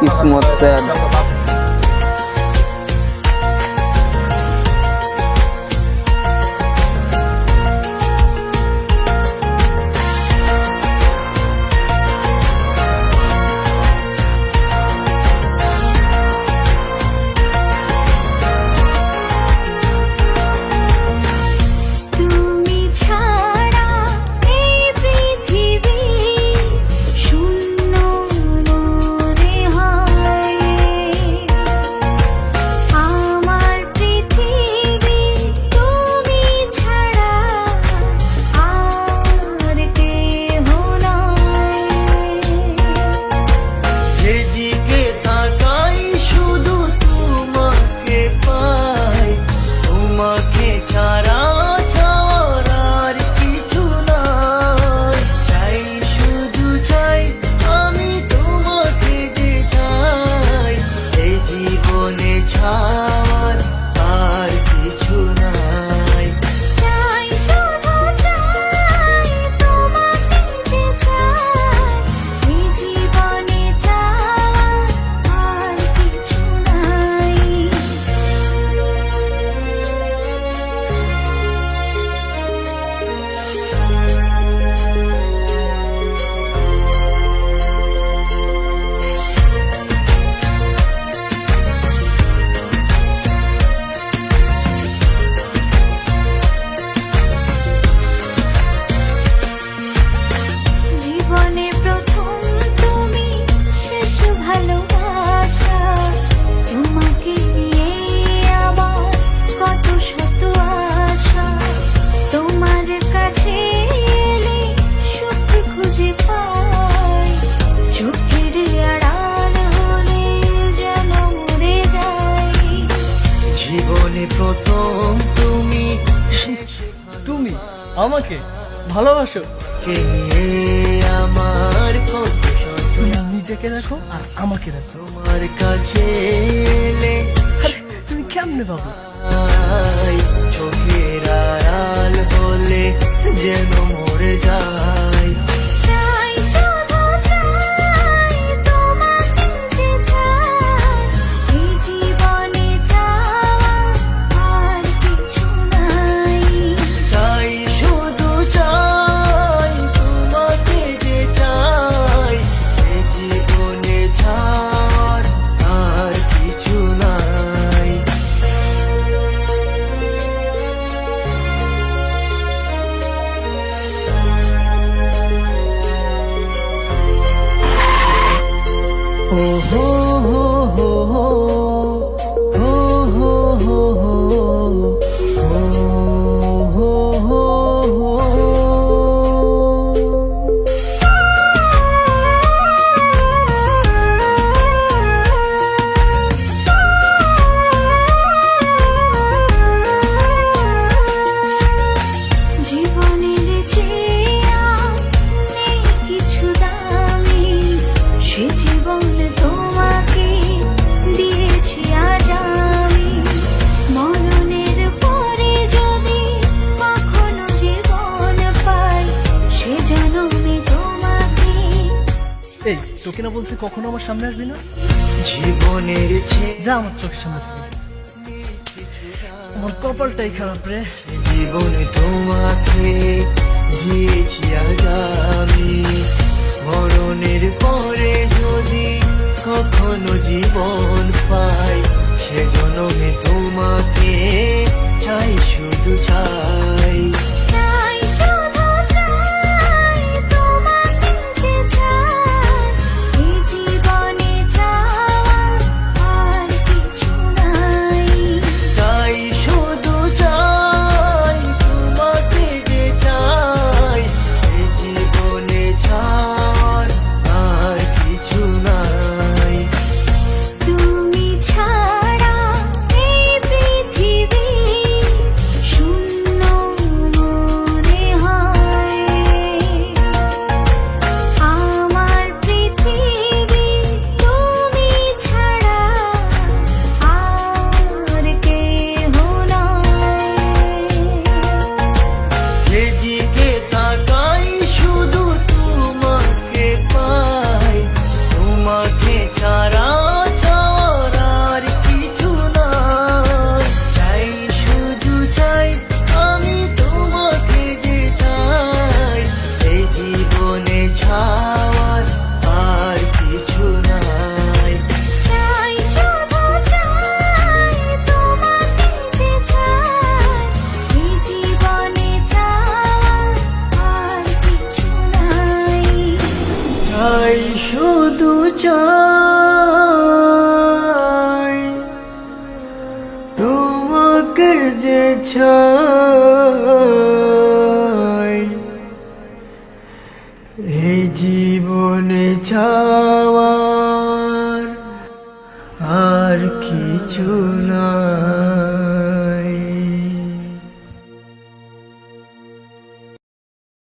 কিসমত sad. প্রথম তুমি তুমি আমাকে ভালোবাসো? কে আমার কত শত তুমি নিজেকে দেখো আর আমাকে দেখো। তোমার কাছে এলে আরে, তুমি কেমনে পাবো? চোখের আড়াল হলে যেন মরে যায়। এই তোকে না বলছি কখনো আমার সামনে আসবি না? জীবনের যা আমার চোখের সামনে থেকে। আমার কপালটাই খারাপ রে। জীবনে তোমাকে দিয়েছি আজ আমি, মরণের পরে যদি কখনো জীবন পাই, সে জন্মে তোমাকে চাই, শুধু চাই। তুমি চাই শুধু চাই তোমাকে যে চাই এই জীবনে চাওয়ার আর কিছু